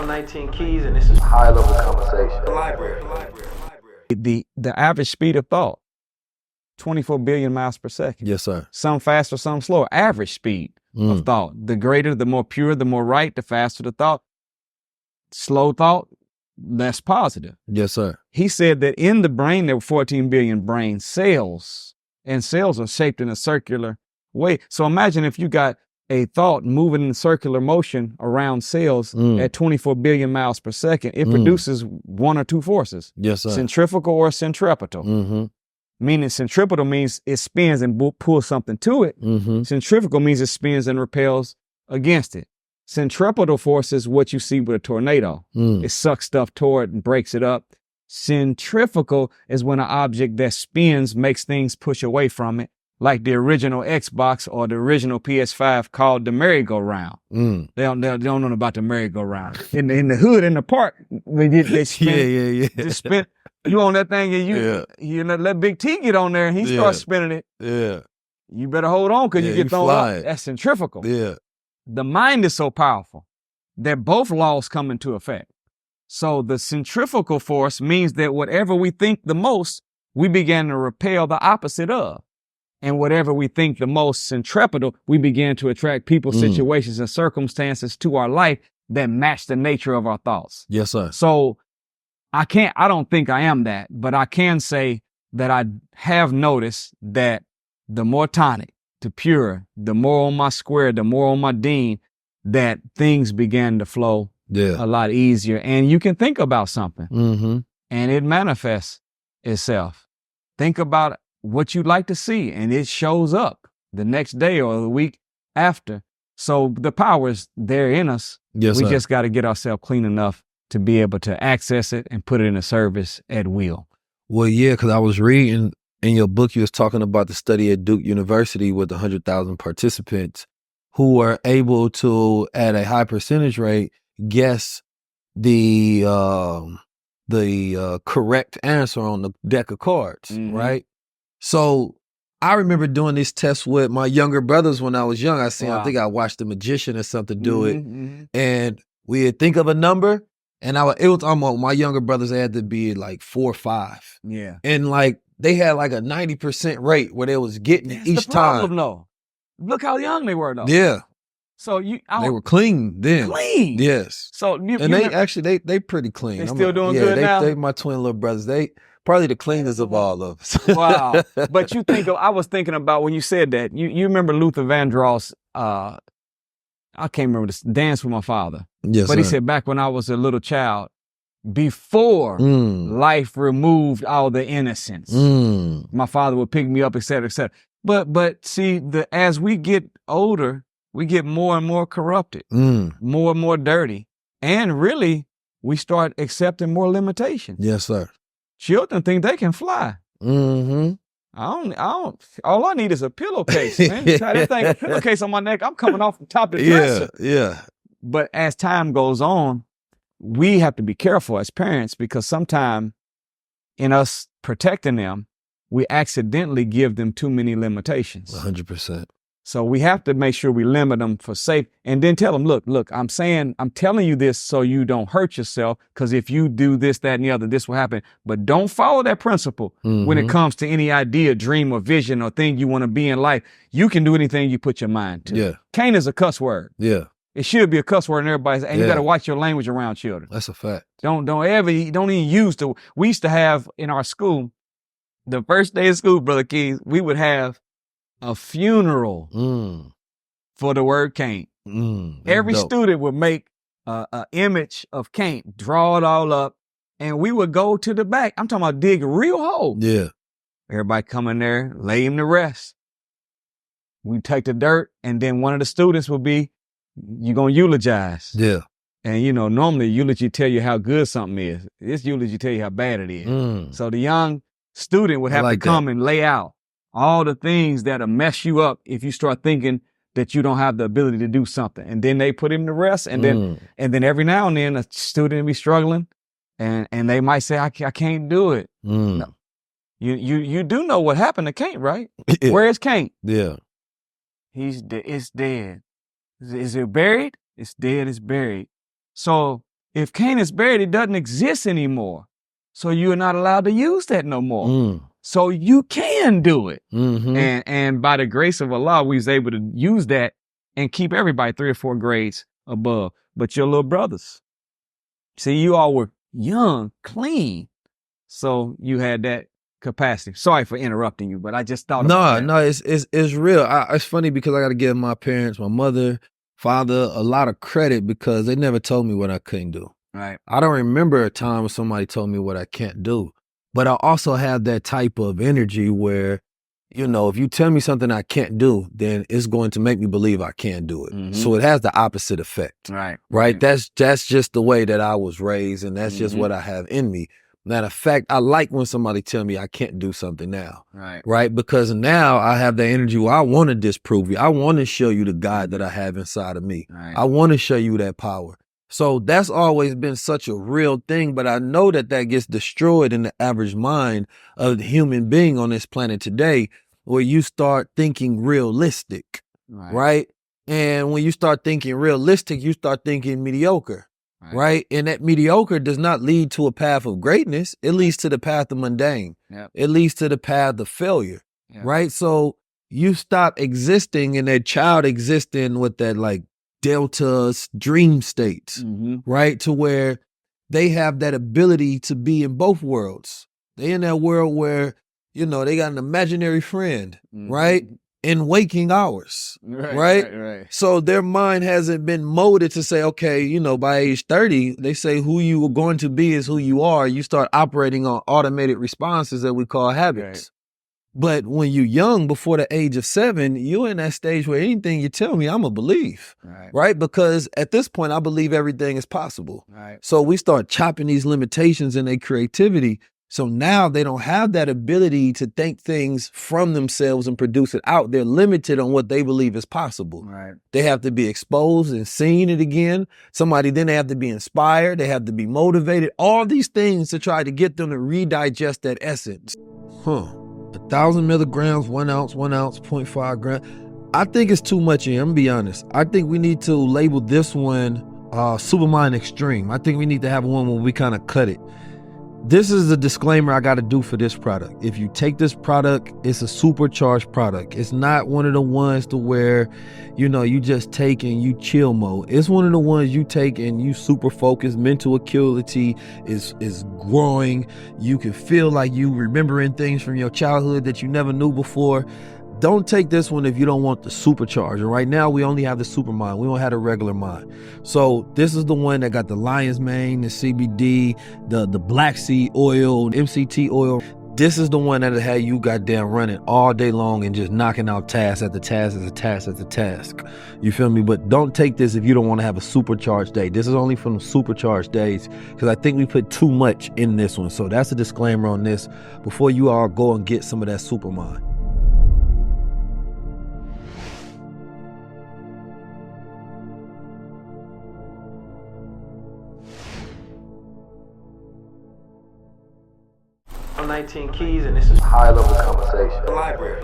my 19 keys, and this is high level conversation. The library. The average speed of thought, 24 billion miles per second. Yes, sir. Some faster, some slower. Average speed of thought. The greater, the more pure, the more right, the faster the thought. Slow thought, less positive. Yes, sir. He said that in the brain, there were 14 billion brain cells, and cells are shaped in a circular way. So imagine if you got a thought moving in circular motion around cells at 24 billion miles per second, it produces one or two forces. Yes, sir. Centrifugal or centripetal. Meaning centripetal means it spins and pulls something to it. Centrifugal means it spins and repels against it. Centripetal force is what you see with a tornado. It sucks stuff toward and breaks it up. Centrifugal is when an object that spins makes things push away from it, like the original Xbox or the original PS5 called the merry-go-round. They don't know about the merry-go-round. In the hood, in the park, they spin. They spin. You on that thing and you let Big T get on there and he starts spinning it. Yeah. You better hold on because you get thrown up. That's centrifugal. Yeah. The mind is so powerful that both laws come into effect. So the centrifugal force means that whatever we think the most, we begin to repel the opposite of. And whatever we think the most centripetal, we begin to attract people, situations, and circumstances to our life that match the nature of our thoughts. Yes, sir. So I don't think I am that, but I can say that I have noticed that the more tonic, the purer, the more on my square, the more on my dean, that things began to flow a lot easier. And you can think about something and it manifests itself. Think about what you'd like to see and it shows up the next day or the week after. So the power is there in us. Yes, we sir. just got to get ourselves clean enough to be able to access it and put it in a service at will. Well, yeah, because I was reading in your book, you was talking about the study at Duke University with 100,000 participants who were able to, at a high percentage rate, guess the correct answer on the deck of cards, right? So I remember doing this test with my younger brothers when I was young. I think I watched The Magician or something do it, and we'd think of a number, and my younger brothers had to be like 4 or 5. Yeah. And like they had like a 90% rate where they was getting it each the problem, time. though. Look how young they were, though. Yeah. So they were clean then. Clean. Yes. So they pretty clean. They still doing good now? They my twin little brothers. They probably the cleanest of all of us. Wow. But I was thinking about when you said that, you remember Luther Vandross, I can't remember this, Dance with My Father. Yes, but he said back when I was a little child, before life removed all the innocence, my father would pick me up, et cetera, et cetera. But see, as we get older, we get more and more corrupted, more and more dirty. And really, we start accepting more limitations. Yes, sir. Children think they can fly. All I need is a pillowcase, man. Tie that thing, a pillowcase on my neck. I'm coming off the top of the dresser. Yeah. But as time goes on, we have to be careful as parents because sometimes in us protecting them, we accidentally give them too many limitations. 100%. So we have to make sure we limit them for safe and then tell them, look, I'm telling you this so you don't hurt yourself because if you do this, that, and the other, this will happen. But don't follow that principle when it comes to any idea, dream, or vision or thing you want to be in life. You can do anything you put your mind to. Yeah. Cain is a cuss word. Yeah. It should be a cuss word and everybody's, and you got to watch your language around children. That's a fact. Don't even use we used to have in our school, the first day of school, Brother Keys, we would have a funeral for the word Cain. Every student would make an image of Cain, draw it all up, and we would go to the back. I'm talking about dig a real hole. Yeah. Everybody come in there, lay him to rest. We take the dirt, and then one of the students would be, you're going to eulogize. Yeah. And, normally eulogy tell you how good something is. This eulogy tell you how bad it is. So the young student would have to come and lay out all the things that'll mess you up if you start thinking that you don't have the ability to do something. And then they put him to rest. And then every now and then a student will be struggling and they might say, I can't do it. No. You do know what happened to Cain, right? Yeah. Where is Cain? Yeah. It's dead. Is it buried? It's dead, it's buried. So If Cain is buried, it doesn't exist anymore. So you're not allowed to use that no more. So you can do it. And by the grace of Allah, we was able to use that and keep everybody 3 or 4 grades above. But your little brothers, see, you all were young, clean. So you had that capacity. Sorry for interrupting you, but I just thought about that. No, it's real. It's funny because I got to give my parents, my mother, father, a lot of credit because they never told me what I couldn't do. Right. I don't remember a time when somebody told me what I can't do. But I also have that type of energy where, you know, if you tell me something I can't do, then it's going to make me believe I can't do it. So it has the opposite effect. Right. That's just the way that I was raised, and that's just what I have in me. Matter of fact, I like when somebody tell me I can't do something now. Right. Because now I have the energy where I want to disprove you. I want to show you the God that I have inside of me. I want to show you that power. So that's always been such a real thing, but I know that gets destroyed in the average mind of the human being on this planet today, where you start thinking realistic, right? And when you start thinking realistic, you start thinking mediocre, right? And that mediocre does not lead to a path of greatness. It leads to the path of mundane. It leads to the path of failure, right? So you stop existing and that child existing with that like Delta dream states, right? To where they have that ability to be in both worlds. They in that world where, you know, they got an imaginary friend, right? In waking hours, right? So their mind hasn't been molded to say, okay, you know, by age 30, they say who you are going to be is who you are. You start operating on automated responses that we call habits. But when you're young, before the age of 7, you're in that stage where anything you tell me, I'm going to believe, right? Because at this point, I believe everything is possible. So we start chopping these limitations in their creativity. So now they don't have that ability to think things from themselves and produce it out. They're limited on what they believe is possible. They have to be exposed and seen it again. Then they have to be inspired. They have to be motivated. All these things to try to get them to redigest that essence. 1,000 milligrams, 1 ounce, 0.5 gram. I think it's too much here. I'm gonna be honest. I think we need to label this one Supermind Extreme. I think we need to have one where we kind of cut it. This is the disclaimer I got to do for this product. If you take this product, it's a supercharged product. It's not one of the ones to where, you know, you just take and you chill mode. It's one of the ones you take and you super focused. Mental acuity is growing. You can feel like you remembering things from your childhood that you never knew before. Don't take this one if you don't want the supercharger. Right now, we only have the Supermind. We don't have the regular mind. So this is the one that got the lion's mane, the CBD, the black seed oil, MCT oil. This is the one that'll have you goddamn running all day long and just knocking out task after task after task after task. You feel me? But don't take this if you don't want to have a supercharged day. This is only from the supercharged days because I think we put too much in this one. So that's a disclaimer on this before you all go and get some of that Supermind. I'm 19 Keys, and this is High Level Conversation. Library.